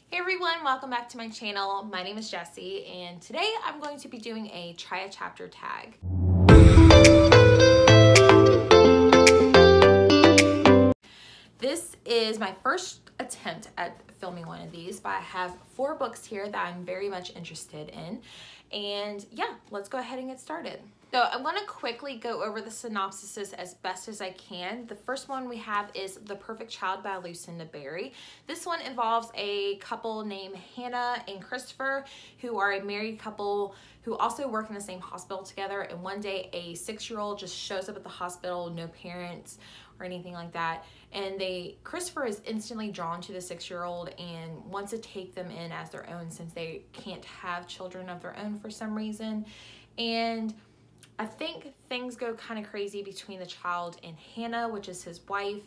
Hey everyone, welcome back to my channel. My name is Jessie and today I'm going to be doing a try a chapter tag. This is my first attempt at filming one of these, but I have 4 books here that I'm very much interested in. And yeah, let's go ahead and get started. So I'm going to quickly go over the synopsises as best as I can. The first one we have is The Perfect Child by Lucinda Berry. This one involves a couple named Hannah and Christopher, who are a married couple who also work in the same hospital together. And one day a 6-year-old just shows up at the hospital, no parents or anything like that. And Christopher is instantly drawn to the 6-year-old and wants to take them in as their own since they can't have children of their own for some reason. And I think things go kind of crazy between the child and Hannah, which is his wife.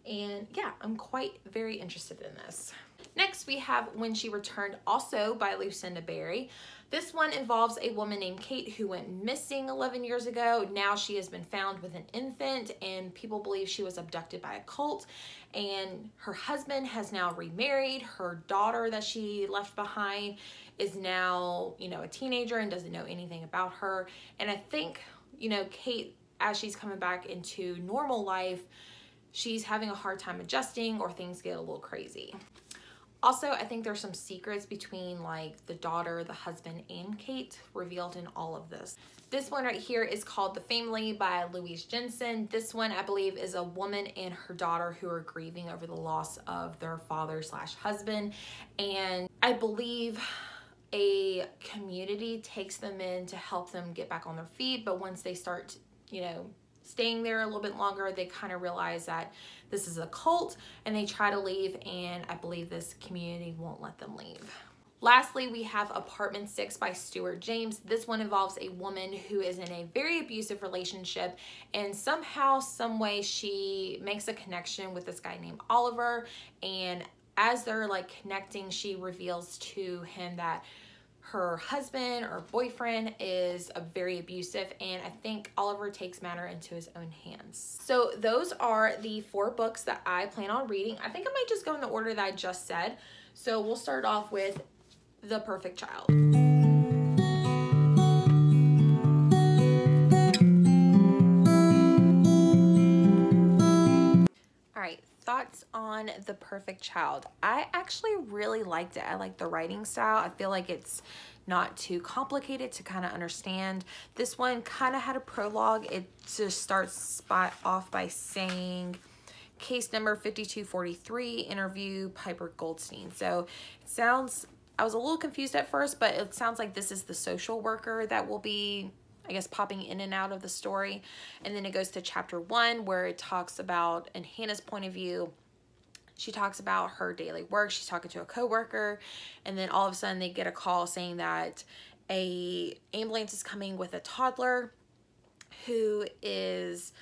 And yeah, I'm very interested in this. Next, we have When She Returned, also by Lucinda Berry. This one involves a woman named Kate who went missing 11 years ago. Now she has been found with an infant and people believe she was abducted by a cult. And her husband has now remarried. Her daughter that she left behind is now, a teenager and doesn't know anything about her. And I think, Kate, as she's coming back into normal life, she's having a hard time adjusting or things get a little crazy. Also, I think there's some secrets between the daughter, the husband, and Kate revealed in all of this. This one right here is called The Family by Louise Jensen. This one, I believe, is a woman and her daughter who are grieving over the loss of their father/husband. And I believe a community takes them in to help them get back on their feet. But once they start, staying there a little bit longer, they kind of realize that this is a cult and they try to leave, and I believe this community won't let them leave. Lastly, we have Apartment 6 by Stuart James. This one involves a woman who is in a very abusive relationship, and somehow, some way, she makes a connection with this guy named Oliver, and as they're connecting, she reveals to him that her husband or boyfriend is very abusive, and I think Oliver takes matter into his own hands. So those are the 4 books that I plan on reading. I think I might just go in the order that I just said. So we'll start off with The Perfect Child. Thoughts on The Perfect Child. I actually really liked it. I like the writing style. I feel like it's not too complicated to kind of understand. This one kind of had a prologue. It just starts off by saying, case number 5243, interview Piper Goldstein. So it sounds, I was a little confused at first, but it sounds like this is the social worker that will be, I guess, popping in and out of the story. And then it goes to chapter 1 where it talks about, in Hannah's point of view, she talks about her daily work. She's talking to a coworker, and then all of a sudden they get a call saying that a ambulance is coming with a toddler who is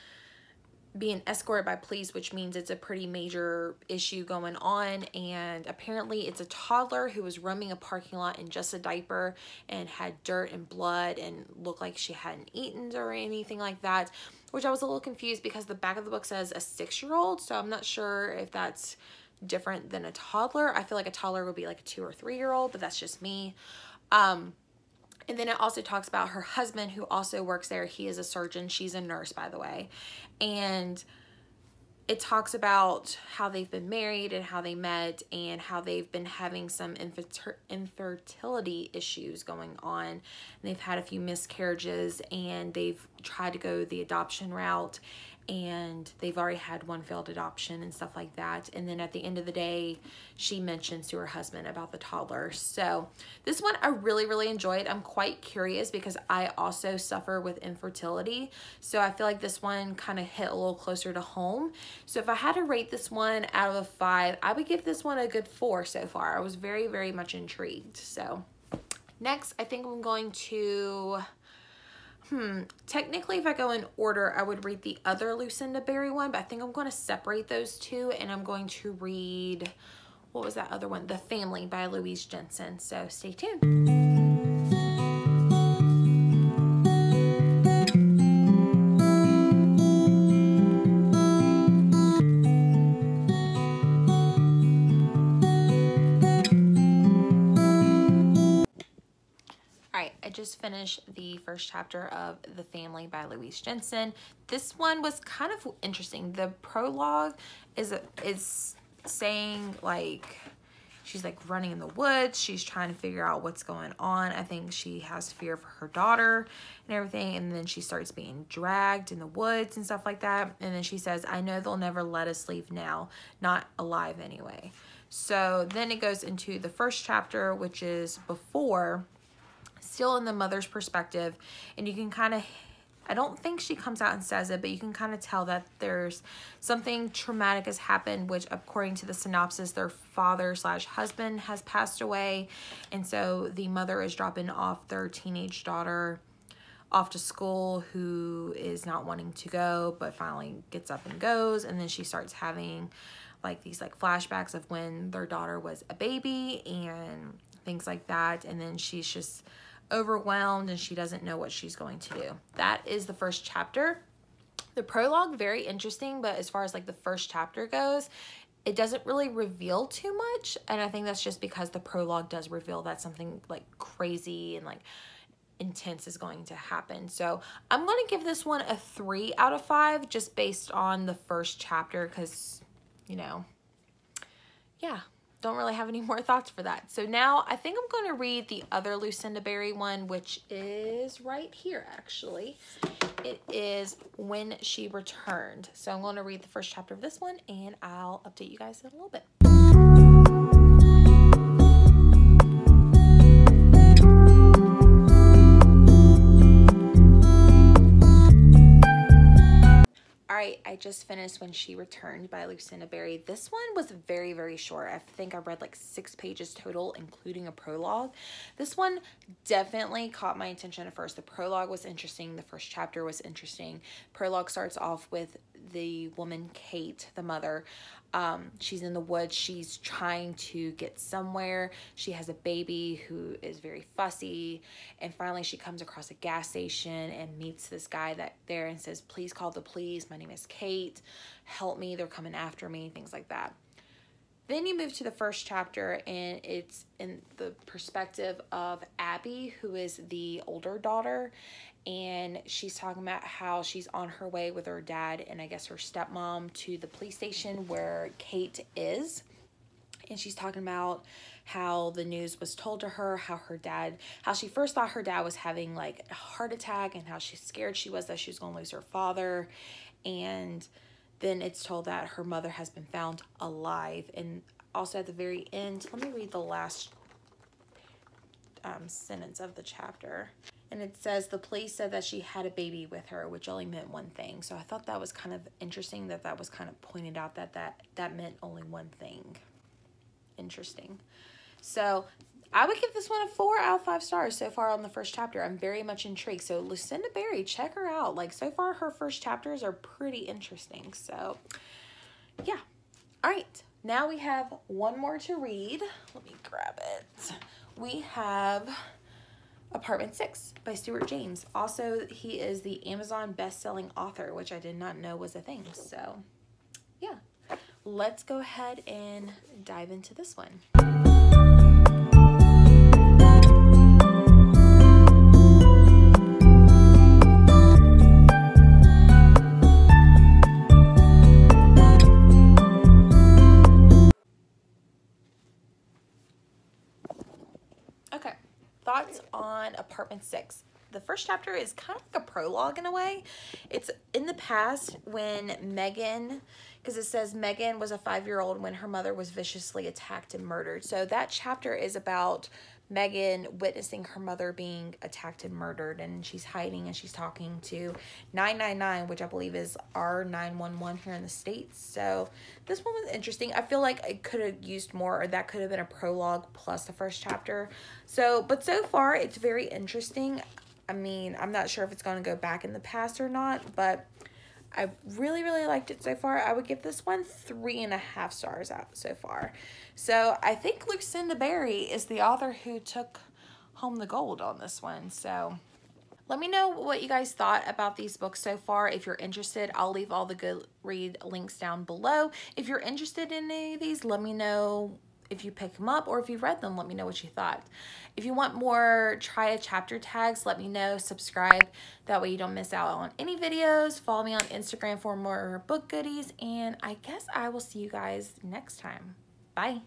being escorted by police, which means it's a pretty major issue going on. And apparently it's a toddler who was roaming a parking lot in just a diaper and had dirt and blood and looked like she hadn't eaten or anything like that, which I was a little confused because the back of the book says a 6-year-old. So I'm not sure if that's different than a toddler. I feel like a toddler would be like a 2 or 3-year-old, but that's just me. And then it also talks about her husband who also works there. He is a surgeon. She's a nurse, by the way. And it talks about how they've been married and how they met and how they've been having some infertility issues going on. And they've had a few miscarriages and they've tried to go the adoption route, and they've already had one failed adoption and stuff like that. And then at the end of the day, she mentions to her husband about the toddler. So this one I really enjoyed. I'm quite curious because I also suffer with infertility. So I feel like this one kind of hit a little closer to home. So if I had to rate this one out of a 5, I would give this one a good 4 so far. I was very much intrigued. So next, I think I'm going to... technically, if I go in order, I would read the other Lucinda Berry one, but I think I'm going to separate those two, and I'm going to read, what was that other one? The Family by Louise Jensen. So stay tuned. finished the first chapter of The Family by Louise Jensen. This one was kind of interesting. The prologue is saying like she's like running in the woods. She's trying to figure out what's going on. I think she has fear for her daughter and everything. And then she starts being dragged in the woods and stuff like that. And then she says, I know they'll never let us leave now, not alive anyway. So then it goes into the first chapter, which is before, still in the mother's perspective. And you can kind of, I don't think she comes out and says it, but you can kind of tell that there's something traumatic has happened, which according to the synopsis, their father/husband has passed away. And so the mother is dropping off their teenage daughter off to school, who is not wanting to go, but finally gets up and goes. And then she starts having like these like flashbacks of when their daughter was a baby and things like that. And then she's just overwhelmed and she doesn't know what she's going to do. That is the first chapter. The prologue, very interesting, but as far as like the first chapter goes, it doesn't really reveal too much. And I think that's just because the prologue does reveal that something like crazy and like intense is going to happen. So I'm going to give this one a 3 out of 5 just based on the first chapter because, you know, yeah, don't really have any more thoughts for that. So now I think I'm going to read the other Lucinda Berry one, which is right here actually. It is When She Returned. So I'm going to read the first chapter of this one and I'll update you guys in a little bit. I just finished When She Returned by Lucinda Berry. This one was very, very short. I think I read like 6 pages total, including a prologue. This one definitely caught my attention at first. The prologue was interesting. The first chapter was interesting. Prologue starts off with the woman, Kate, the mother. She's in the woods. She's trying to get somewhere. She has a baby who is very fussy. And finally she comes across a gas station and meets this guy that there and says, please call the police. My name is Kate. Help me. They're coming after me. Things like that. Then you move to the first chapter and it's in the perspective of Abby, who is the older daughter. And she's talking about how she's on her way with her dad and I guess her stepmom to the police station where Kate is. And she's talking about how the news was told to her, how she first thought her dad was having like a heart attack and how scared she was that she was going to lose her father. And then it's told that her mother has been found alive. And also at the very end, let me read the last sentence of the chapter. And it says, the police said that she had a baby with her, which only meant one thing. So I thought that was kind of interesting that was kind of pointed out that meant only one thing. Interesting. So I would give this one a 4 out of 5 stars so far on the first chapter. I'm very much intrigued. So Lucinda Berry, check her out. Like so far her first chapters are pretty interesting. So yeah. All right. Now we have one more to read. Let me grab it. We have Apartment 6 by Stuart James. Also, he is the Amazon best-selling author, which I did not know was a thing. So yeah, let's go ahead and dive into this one. Okay, thoughts on Apartment 6. The first chapter is kind of like a prologue in a way. It's in the past when Megan, because it says Megan was a 5-year-old when her mother was viciously attacked and murdered. So that chapter is about Megan witnessing her mother being attacked and murdered, and she's hiding and she's talking to 999, which I believe is our 911 here in the States. So this one was interesting. I feel like it could have used more, or that could have been a prologue plus the first chapter. So, but so far it's very interesting. I mean, I'm not sure if it's going to go back in the past or not, but I really, really liked it so far. I would give this one 3.5 stars out so far. So I think Lucinda Berry is the author who took home the gold on this one. So let me know what you guys thought about these books so far. If you're interested, I'll leave all the Goodread links down below. If you're interested in any of these, let me know if you pick them up, or if you've read them, let me know what you thought. If you want more try a chapter tags, let me know, subscribe. That way you don't miss out on any videos. Follow me on Instagram for more book goodies, and I guess I will see you guys next time. Bye.